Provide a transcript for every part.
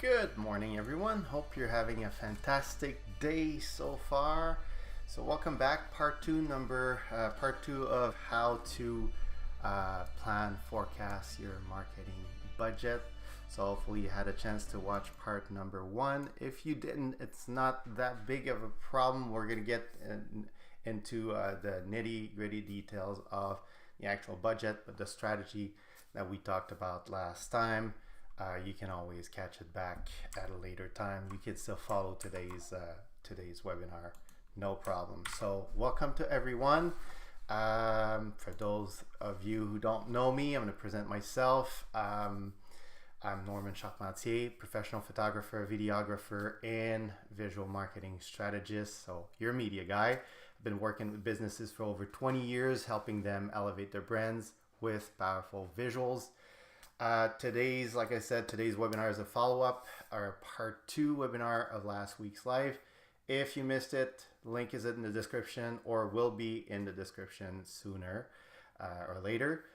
Good morning, everyone. Hope you're having a fantastic day so far. So, welcome back. Part two of how to plan, forecast your marketing budget. So, hopefully, you had a chance to watch part number one. If you didn't, it's not that big of a problem. We're gonna get into the nitty gritty details of the actual budget, but the strategy that we talked about last time. You can always catch it back at a later time. You can still follow today's webinar, no problem. So welcome to everyone. For those of you who don't know me, I'm going to present myself. I'm Norman Charpentier, professional photographer, videographer, and visual marketing strategist. So you're a media guy. I've been working with businesses for over 20 years, helping them elevate their brands with powerful visuals. Today's webinar is a follow-up, or part two webinar of last week's live. If you missed it, link is in the description or will be in the description sooner or later.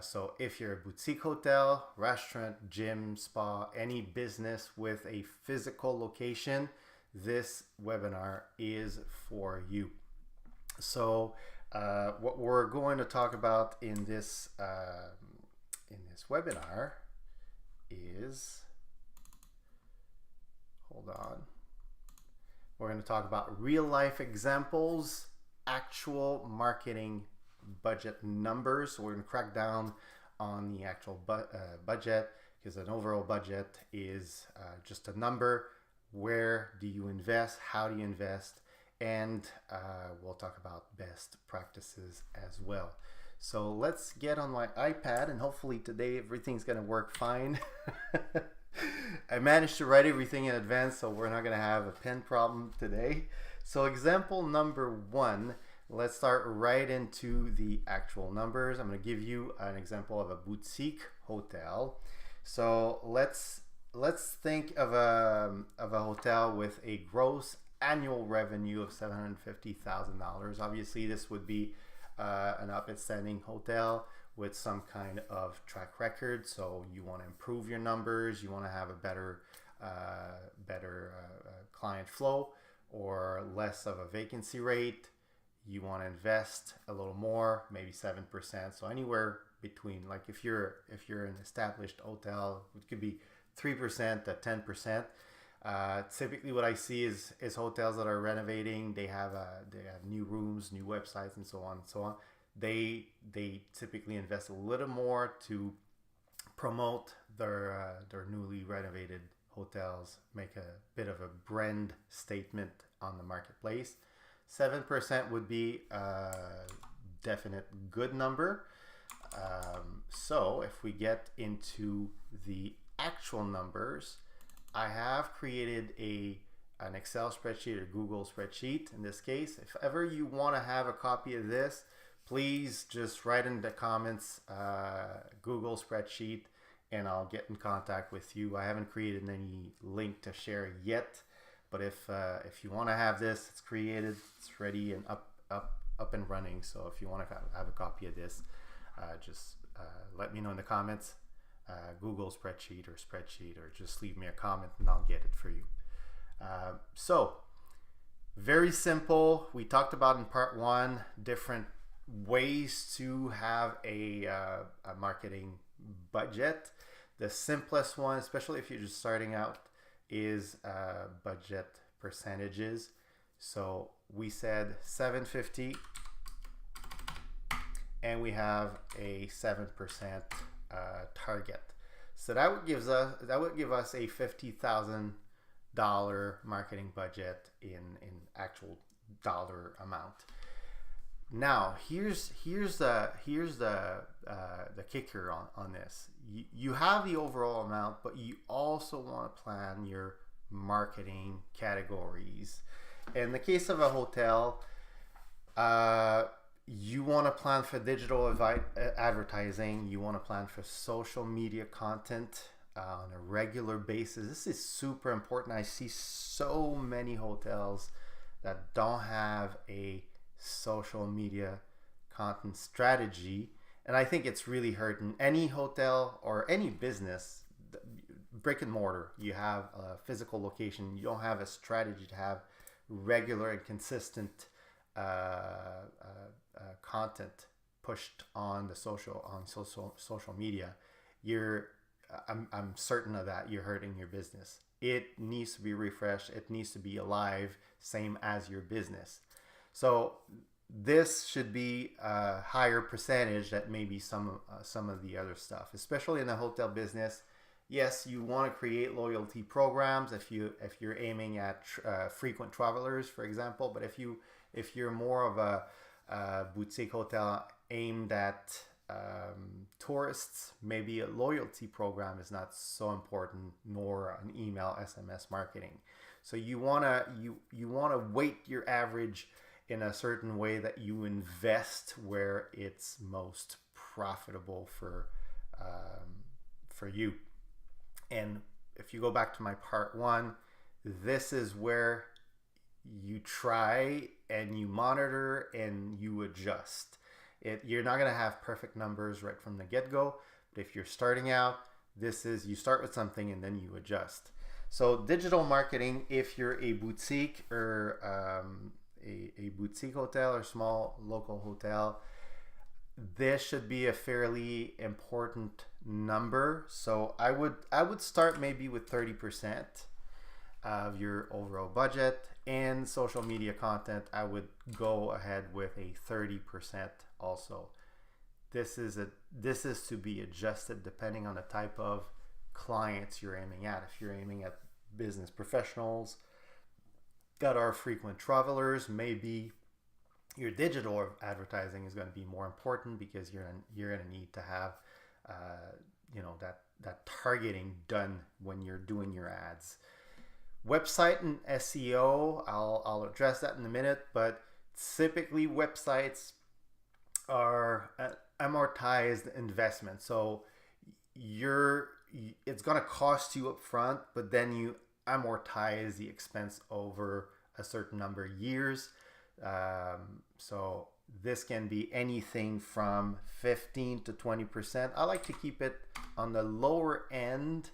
So if you're a boutique hotel, restaurant, gym, spa, any business with a physical location, this webinar is for you. So what we're going to talk about in this webinar is, we're going to talk about real life examples, actual marketing budget numbers. So we're going to crack down on the actual budget, because an overall budget is just a number. Where do you invest? How do you invest? And we'll talk about best practices as well. So let's get on my iPad, and hopefully today everything's going to work fine. I managed to write everything in advance, so we're not going to have a pen problem today. So example number one, let's start right into the actual numbers. I'm going to give you an example of a boutique hotel. So let's think of a hotel with a gross annual revenue of $750,000. Obviously, this would be an upstanding hotel with some kind of track record. So you want to improve your numbers, you want to have a better client flow or less of a vacancy rate. You want to invest a little more, maybe 7%. So anywhere between, like if you're an established hotel, it could be 3% to 10%. Typically what I see is hotels that are renovating. They have new rooms, new websites, and so on and so on. They typically invest a little more to promote their newly renovated hotels, make a bit of a brand statement on the marketplace. 7% would be a definite good number. So if we get into the actual numbers, I have created an Excel spreadsheet or Google spreadsheet in this case. If ever you want to have a copy of this, please just write in the comments Google spreadsheet, and I'll get in contact with you. I haven't created any link to share yet, but if you want to have this, it's created, it's ready and up and running. So if you want to have a copy of this, just let me know in the comments. Google spreadsheet, or just leave me a comment and I'll get it for you. So very simple. We talked about in part one different ways to have a marketing budget. The simplest one, especially if you're just starting out, is budget percentages. So we said 750, and we have a 7% target. So that would give us a $50,000 marketing budget in actual dollar amount. Now here's the kicker on this. You have the overall amount, but you also want to plan your marketing categories. In the case of a hotel, you want to plan for digital advertising. You want to plan for social media content on a regular basis. This is super important. I see so many hotels that don't have a social media content strategy, and I think it's really hurting any hotel or any business brick and mortar, you have a physical location, you don't have a strategy to have regular and consistent content pushed on the social media, I'm certain of that, you're hurting your business. It needs to be refreshed. It needs to be alive, same as your business. So this should be a higher percentage that maybe some of the other stuff, especially in the hotel business. Yes, you want to create loyalty programs if you're aiming at frequent travelers, for example. But if you're more of a boutique hotel aimed at tourists, maybe a loyalty program is not so important, nor an email SMS marketing. So you wanna weight your average in a certain way that you invest where it's most profitable for you. And if you go back to my part one, this is where you try and you monitor and you adjust. You're not going to have perfect numbers right from the get-go, but if you're starting out, you start with something and then you adjust. So digital marketing, if you're a boutique or a boutique hotel or small local hotel, this should be a fairly important number. So I would start maybe with 30% of your overall budget, and social media content, I would go ahead with a 30% also. This is to be adjusted depending on the type of clients you're aiming at. If you're aiming at business professionals that are frequent travelers, maybe your digital advertising is going to be more important, because you're going to need to have that targeting done when you're doing your ads. Website and SEO, I'll address that in a minute, but typically websites are amortized investment. So it's going to cost you up front, but then you amortize the expense over a certain number of years. So this can be anything from 15 to 20%. I like to keep it on the lower end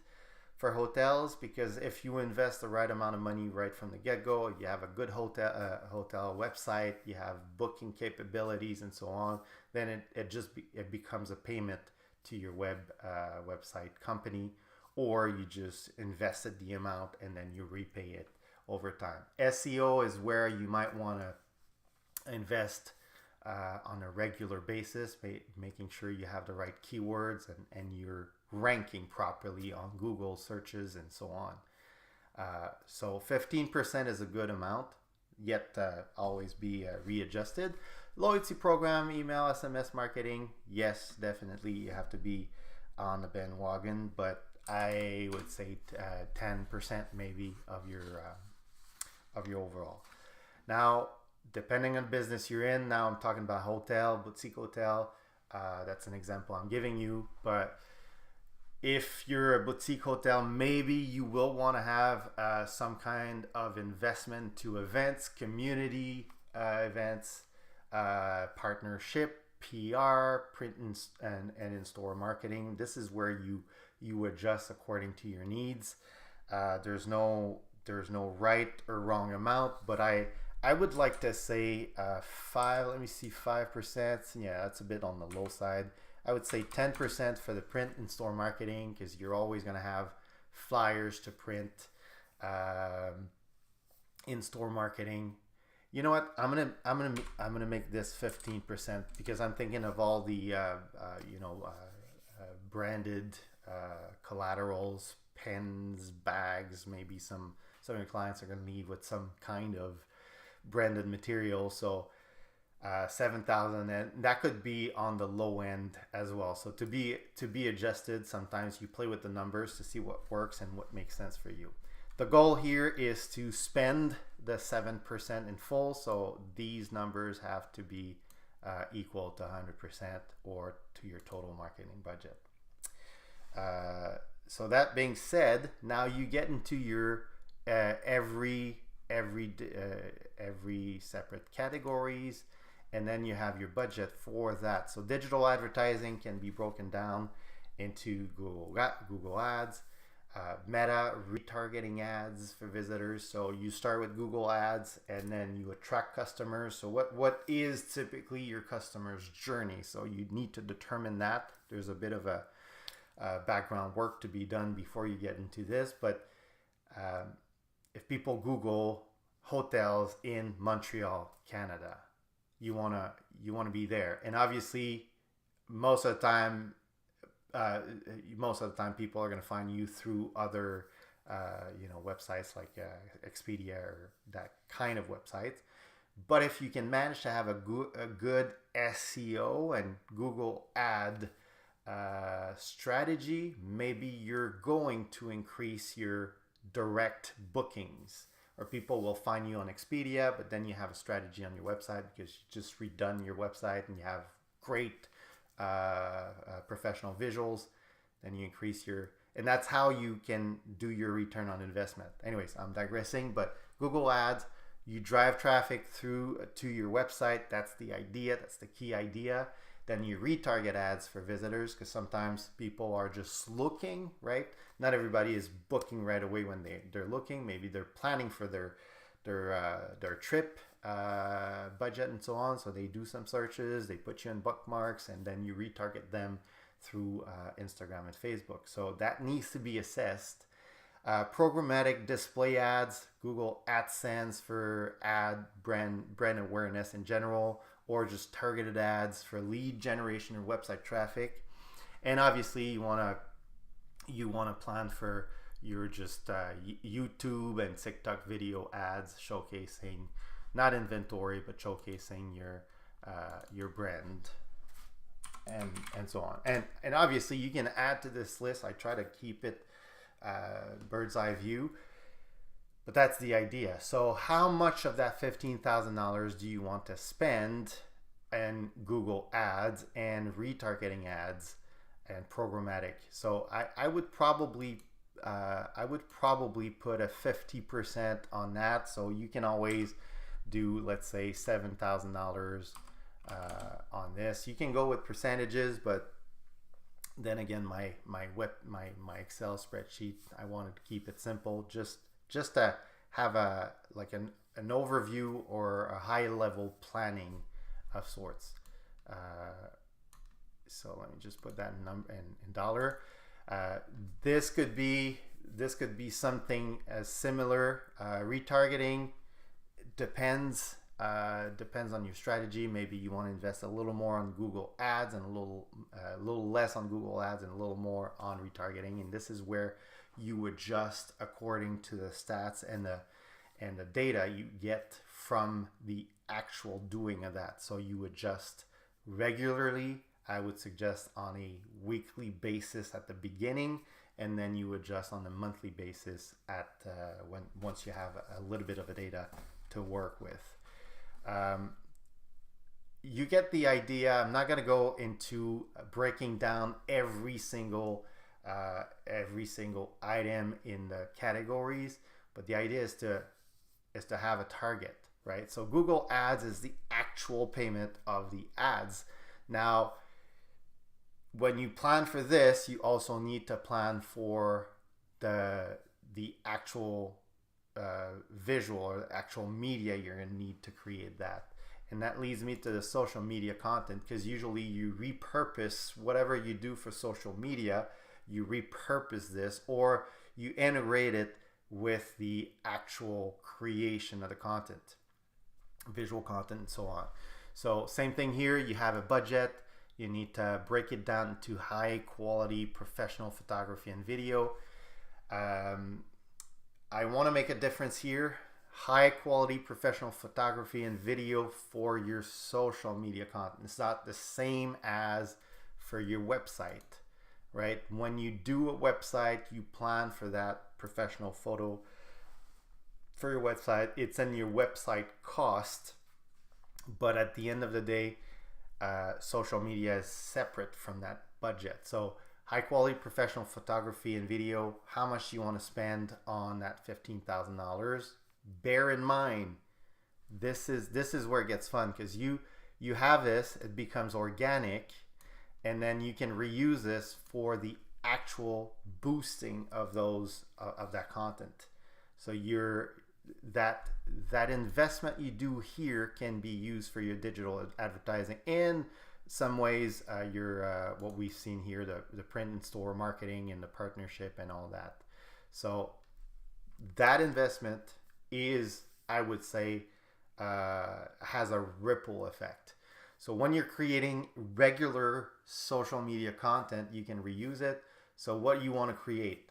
for hotels, because if you invest the right amount of money right from the get-go, you have a good hotel website, you have booking capabilities and so on, then it becomes a payment to your website company, or you just invested the amount and then you repay it over time. SEO is where you might want to invest on a regular basis, making sure you have the right keywords and you're ranking properly on Google searches and so on. So 15% is a good amount, yet always be readjusted. Loyalty program, email, SMS marketing, yes, definitely you have to be on the bandwagon, but I would say 10% maybe of your overall. Now, depending on business you're in, now I'm talking about hotel, boutique hotel. That's an example I'm giving you, but if you're a boutique hotel, maybe you will want to have some kind of investment to events, community events, partnership, PR, print and in-store marketing. This is where you adjust according to your needs. There's no right or wrong amount, but I would like to say 5%. Yeah, that's a bit on the low side. I would say 10% for the print and store marketing, because you're always going to have flyers to print. In-store marketing, you know what? I'm gonna make this 15%, because I'm thinking of all the branded collaterals, pens, bags. Maybe some of your clients are going to leave with some kind of branded material. So 7,000, and that could be on the low end as well. So to be adjusted. Sometimes you play with the numbers to see what works and what makes sense for you. The goal here is to spend the 7% in full. So these numbers have to be equal to 100% or to your total marketing budget. So that being said, now you get into your every separate categories, and then you have your budget for that. So digital advertising can be broken down into Google Ads, Meta retargeting ads for visitors. So you start with Google Ads and then you attract customers. So what is typically your customer's journey? So you need to determine that. There's a bit of a background work to be done before you get into this. But if people Google hotels in Montreal, Canada, you wanna be there. And obviously, most of the time people are going to find you through other websites like Expedia or that kind of websites. But if you can manage to have a good SEO and Google ad strategy, maybe you're going to increase your direct bookings, or people will find you on Expedia, but then you have a strategy on your website because you just redone your website and you have great professional visuals. Then you increase and that's how you can do your return on investment. Anyways, I'm digressing, but Google Ads, you drive traffic through to your website. That's the idea. That's the key idea. Then you retarget ads for visitors, because sometimes people are just looking, right? Not everybody is booking right away when they're looking. Maybe they're planning for their trip budget and so on. So they do some searches, they put you in bookmarks, and then you retarget them through Instagram and Facebook. So that needs to be assessed. Programmatic display ads, Google AdSense for brand awareness in general, or just targeted ads for lead generation or website traffic. And obviously you want to plan for your just YouTube and TikTok video ads showcasing, not inventory, but showcasing your brand and so on. And obviously you can add to this list. I try to keep it bird's eye view, but that's the idea. So how much of that $15,000 do you want to spend in Google Ads and retargeting ads and programmatic? So I would probably put a 50% on that. So you can always do, let's say, $7,000 on this. You can go with percentages, but then again, my Excel spreadsheet, I wanted to keep it simple, just to have an overview or a high level planning of sorts. So let me just put that in dollar. This could be something as similar. Retargeting depends on your strategy. Maybe you want to invest a little more on Google Ads and a little less on Google Ads and a little more on retargeting. And this is where you adjust according to the stats and the data you get from the actual doing of that. So you adjust regularly. I would suggest on a weekly basis at the beginning, and then you adjust on a monthly basis once you have a little bit of the data to work with. You get the idea. I'm not going to go into breaking down every single item in the categories, but the idea is to have a target, right? So Google Ads is the actual payment of the ads. Now, when you plan for this, you also need to plan for the actual visual or the actual media you're going to need to create that. And that leads me to the social media content, because usually you repurpose whatever you do for social media, you repurpose this, or you integrate it with the actual creation of the content, visual content and so on. So same thing here, you have a budget. You need to break it down into high quality professional photography and video. I want to make a difference here. High quality professional photography and video for your social media content. It's not the same as for your website, right? When you do a website, you plan for that professional photo for your website. It's in your website cost, but at the end of the day, social media is separate from that budget. So high quality professional photography and video, how much do you want to spend on that $15,000? Bear in mind, this is where it gets fun, because you have this, it becomes organic, and then you can reuse this for the actual boosting of those of that content. So that investment you do here can be used for your digital advertising. In some ways, your what we've seen here, the print and store marketing and the partnership and all that. So that investment is, I would say, has a ripple effect. So when you're creating regular social media content, you can reuse it. So what you want to create: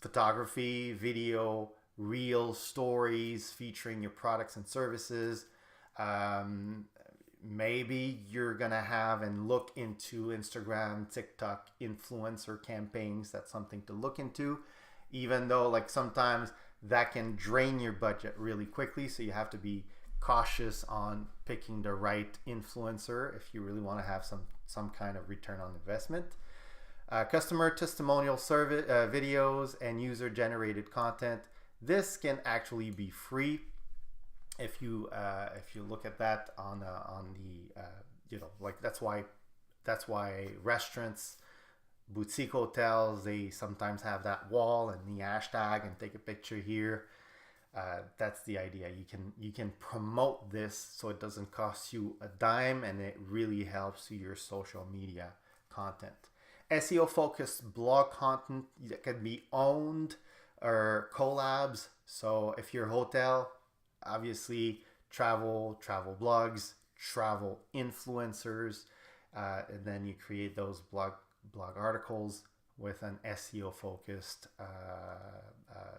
photography, video, reels, stories featuring your products and services. Maybe you're gonna have and look into Instagram, TikTok influencer campaigns. That's something to look into, even though like sometimes that can drain your budget really quickly. So you have to be cautious on picking the right influencer if you really want to have some kind of return on investment. Customer testimonial survey videos and user generated content. This can actually be free if you look at that on the like that's why restaurants, boutique hotels, they sometimes have that wall and the hashtag and take a picture here. That's the idea. You can promote this so it doesn't cost you a dime, and it really helps your social media content. SEO focused blog content that can be owned or collabs. So if you're a hotel, obviously travel blogs, travel influencers, and then you create those blog articles with an SEO focused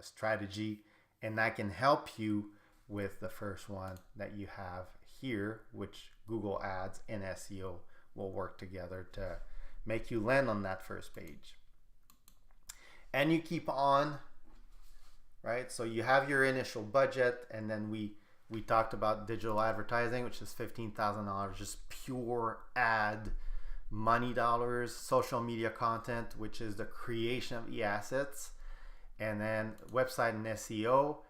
strategy, and that can help you with the first one that you have here, which Google Ads and SEO will work together to make you land on that first page. And you keep on, right? So you have your initial budget, and then we talked about digital advertising, which is $15,000, just pure ad money dollars. Social media content, which is the creation of the assets, and then website and SEO.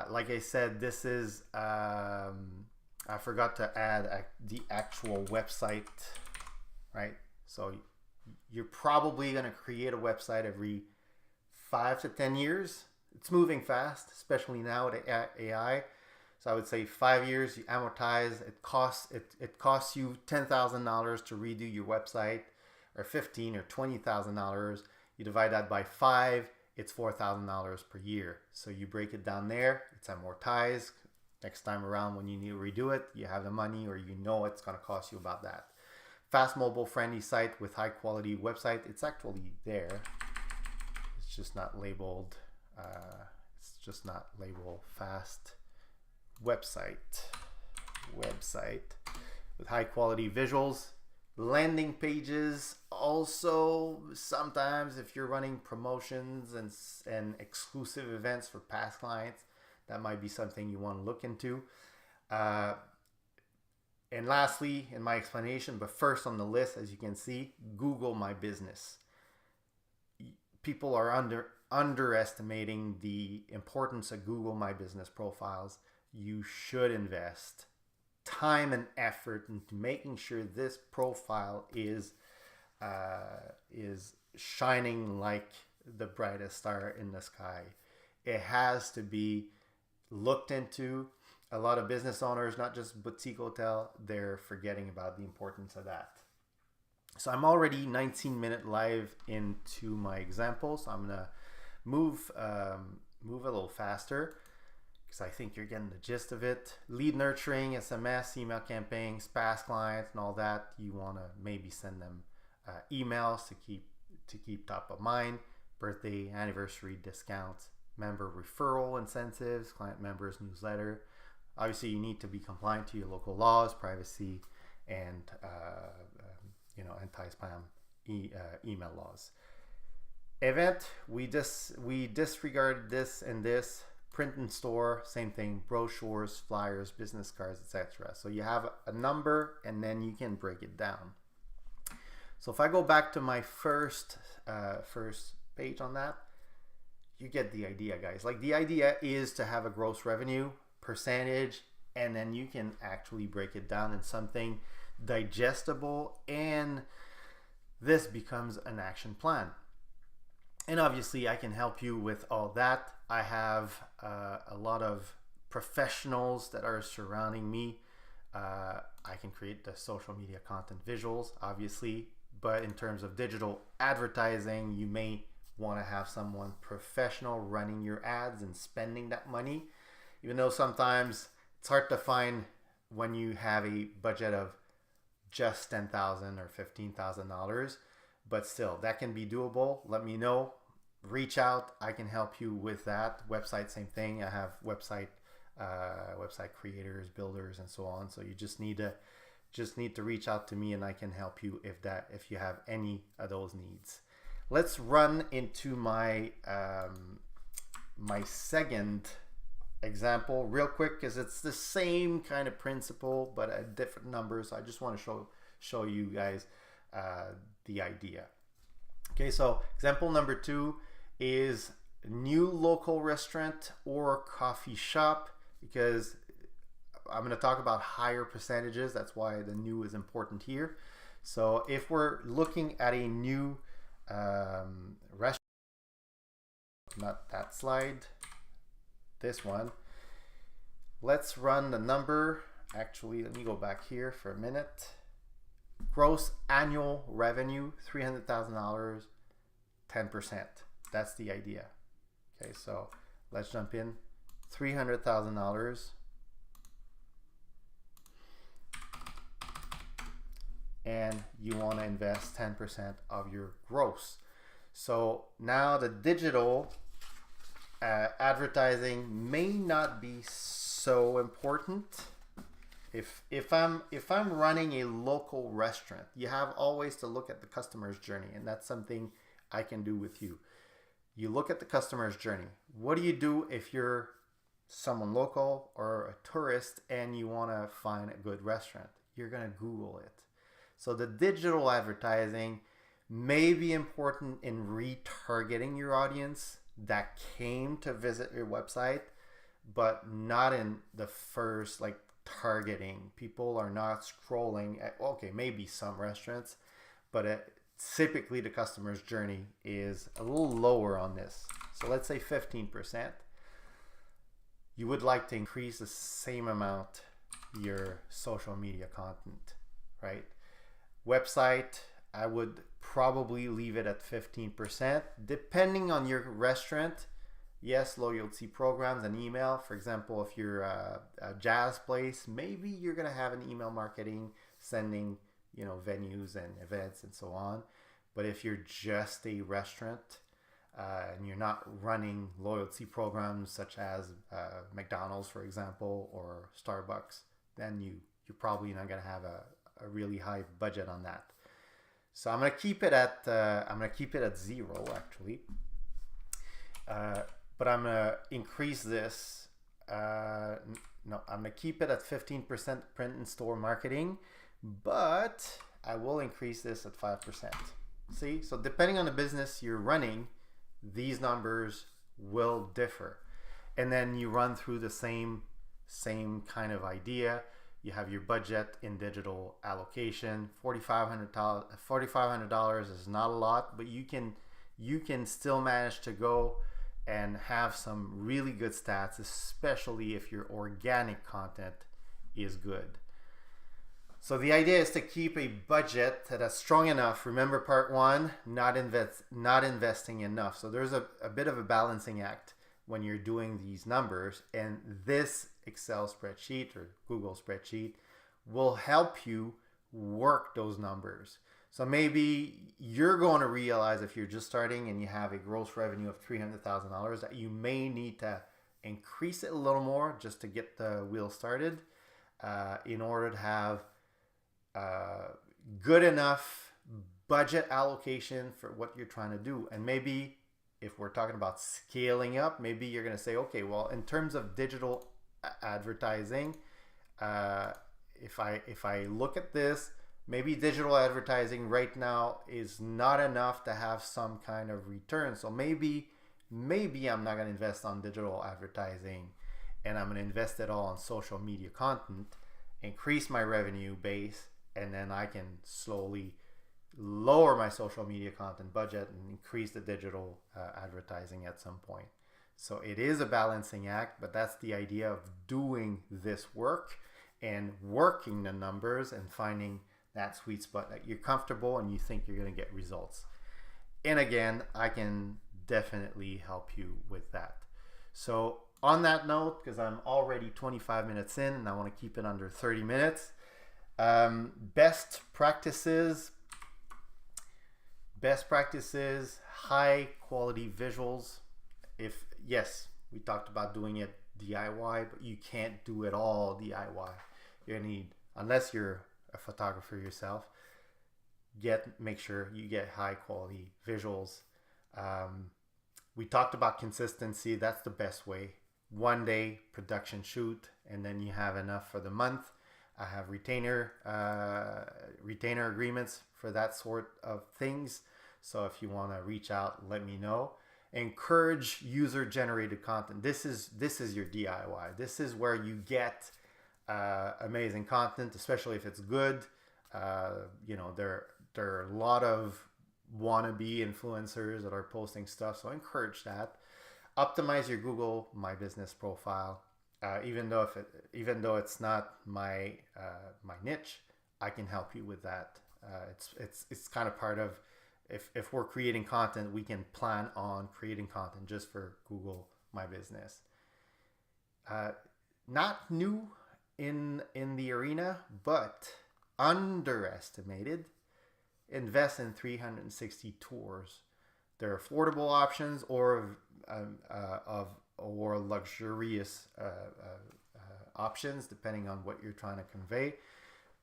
Like I said, this is I forgot to add the actual website, right? So you're probably going to create a website every 5 to 10 years. It's moving fast, especially now with AI. So I would say 5 years, you amortize. It costs you $10,000 to redo your website, or $15,000 or $20,000. You divide that by 5, it's $4,000 per year. So you break it down there, it's amortized. Next time around when you need to redo it, you have the money, or you know it's going to cost you about that. Fast mobile friendly site with high quality website. It's actually there. It's just not labeled. Fast website with high quality visuals. Landing pages also, sometimes if you're running promotions and exclusive events for past clients, that might be something you want to look into. And lastly, in my explanation, but first on the list, as you can see, Google My Business. People are underestimating the importance of Google My Business profiles. You should invest time and effort into making sure this profile is shining like the brightest star in the sky. It has to be looked into. A lot of business owners, not just boutique hotel, they're forgetting about the importance of that. So I'm already 19-minute live into my example, so I'm gonna move a little faster because I think you're getting the gist of it. Lead nurturing, SMS, email campaigns, past clients, and all that. You want to maybe send them emails to keep top of mind. Birthday, anniversary discounts, member referral incentives, client members newsletter. Obviously, you need to be compliant to your local laws, privacy, and anti-spam email laws. Event, we disregard this and this. Print and store, same thing. Brochures, flyers, business cards, etc. So you have a number, and then you can break it down. So if I go back to my first page on that, you get the idea, guys. Like, the idea is to have a gross revenue percentage, and then you can actually break it down in something digestible and this becomes an action plan. And obviously I can help you with all that. I have a lot of professionals that are surrounding me. I can create the social media content visuals, obviously, but in terms of digital advertising, you may want to have someone professional running your ads and spending that money, even though sometimes it's hard to find when you have a budget of just $10,000 or $15,000, but still that can be doable. Let me know, reach out, I can help you with that. Website, same thing. I have website creators, builders, and so on. So you just need to reach out to me, and I can help you if you have any of those needs. Let's run into my my second example real quick, because it's the same kind of principle but at different numbers. So I just want to show you guys the idea. Okay, so example number 2 is new local restaurant or coffee shop, because I'm going to talk about higher percentages. That's why the new is important here. So if we're looking at a new restaurant, not that slide, this one, let's run the number. Actually, let me go back here for a minute. Gross annual revenue, $300,000, 10%. That's the idea. Okay, so let's jump in. $300,000. And you want to invest 10% of your gross. So now the digital advertising may not be so important. If I'm running a local restaurant, you have always to look at the customer's journey, and that's something I can do with you. You look at the customer's journey. What do you do if you're someone local or a tourist and you want to find a good restaurant? You're going to Google it. So the digital advertising may be important in retargeting your audience that came to visit your website, but not in the first, like, targeting. People are not scrolling at, okay, maybe some restaurants, but typically the customer's journey is a little lower on this. So let's say 15%. You would like to increase the same amount your social media content, right? Website, I would probably leave it at 15%. Depending on your restaurant, yes, loyalty programs and email. For example, if you're a jazz place, maybe you're going to have an email marketing sending, venues and events and so on. But if you're just a restaurant and you're not running loyalty programs such as McDonald's, for example, or Starbucks, then you're probably not going to have a really high budget on that. So I'm going to keep it at 0 actually. But I'm going to increase this. No, I'm going to keep it at 15% print and store marketing, but I will increase this at 5%. See, so depending on the business you're running, these numbers will differ. And then you run through the same kind of idea. You have your budget in digital allocation. $4,500 is not a lot, but you can still manage to go and have some really good stats, especially if your organic content is good. So the idea is to keep a budget that's strong enough. Remember part 1, not investing enough. So there's a bit of a balancing act when you're doing these numbers, and this Excel spreadsheet or Google spreadsheet will help you work those numbers. So maybe you're going to realize, if you're just starting and you have a gross revenue of $300,000, that you may need to increase it a little more just to get the wheel started in order to have good enough budget allocation for what you're trying to do. And maybe if we're talking about scaling up, maybe you're going to say, okay, well, in terms of digital advertising, if I look at this, maybe digital advertising right now is not enough to have some kind of return. So maybe I'm not going to invest on digital advertising, and I'm going to invest it all on social media content, increase my revenue base, and then I can slowly lower my social media content budget and increase the digital advertising at some point. So it is a balancing act, but that's the idea of doing this work and working the numbers and finding that sweet spot that you're comfortable and you think you're going to get results. And again, I can definitely help you with that. So on that note, because I'm already 25 minutes in and I want to keep it under 30 minutes, best practices, high quality visuals. If yes, we talked about doing it DIY, but you can't do it all DIY. You need, unless you're a photographer yourself, make sure you get high quality visuals. We talked about consistency. That's the best way. One day production shoot, and then you have enough for the month. I have retainer agreements for that sort of things. So if you want to reach out, let me know. Encourage user generated content. This is your DIY. This is where you get amazing content, especially if it's good. You know, there are a lot of wannabe influencers that are posting stuff, so encourage that. Optimize your Google My Business profile. Even though it's not my niche, I can help you with that. It's kind of part of, if we're creating content, we can plan on creating content just for Google My Business. Not new in the arena, but underestimated. Invest in 360 tours. They're affordable options or luxurious options, depending on what you're trying to convey.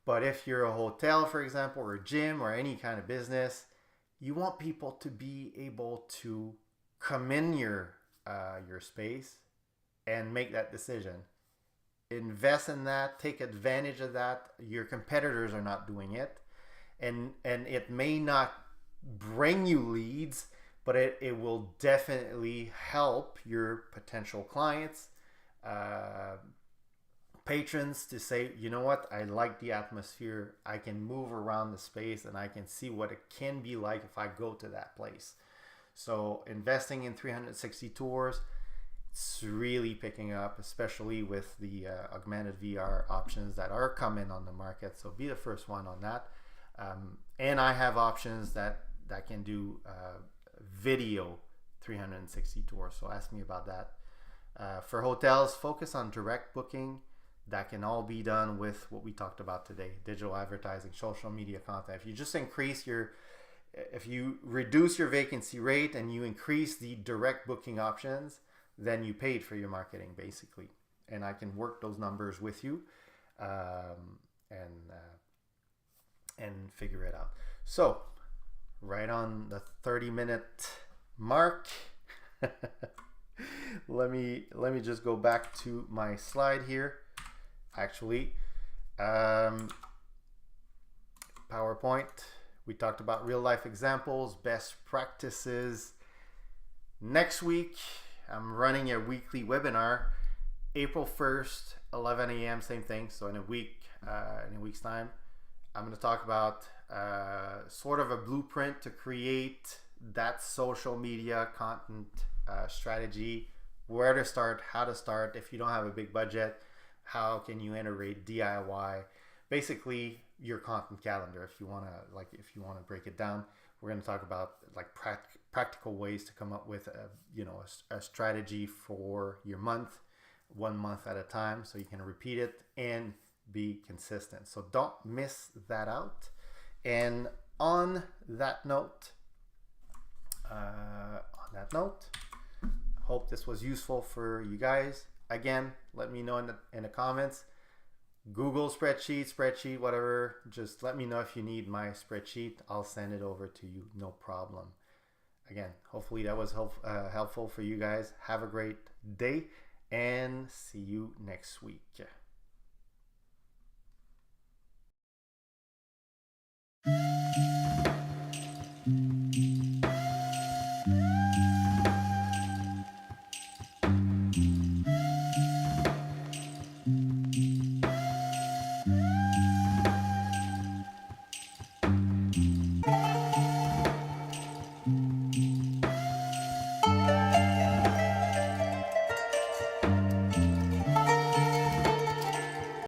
But if you're a hotel, for example, or a gym or any kind of business, you want people to be able to come in your space and make that decision. Invest in that. Take advantage of that. Your competitors are not doing it, and it may not bring you leads, but it will definitely help your potential clients, patrons, to say, you know what, I like the atmosphere. I can move around the space and I can see what it can be like if I go to that place. So investing in 360 tours, it's really picking up, especially with the augmented VR options that are coming on the market. So be the first one on that. And I have options that can do video 360 tours, so ask me about that. For hotels, focus on direct booking. That can all be done with what we talked about today: digital advertising, social media content. If you just if you reduce your vacancy rate and you increase the direct booking options, then you paid for your marketing, basically. And I can work those numbers with you and figure it out. So right on the 30-minute mark. let me just go back to my slide here. Actually, PowerPoint. We talked about real life examples, best practices. Next week, I'm running a weekly webinar, April 1st, 11 a.m. Same thing. So in a week's time, I'm going to talk about sort of a blueprint to create that social media content strategy, where to start, how to start. If you don't have a big budget, how can you integrate DIY? Basically, your content calendar. If you want to break it down, we're going to talk about like practical ways to come up with a strategy for your month, 1 month at a time, so you can repeat it and be consistent. So don't miss that out. And on that note, hope this was useful for you guys. Again, let me know in the comments. Google spreadsheet, whatever. Just let me know if you need my spreadsheet. I'll send it over to you, no problem. Again, hopefully that was helpful for you guys. Have a great day and see you next week.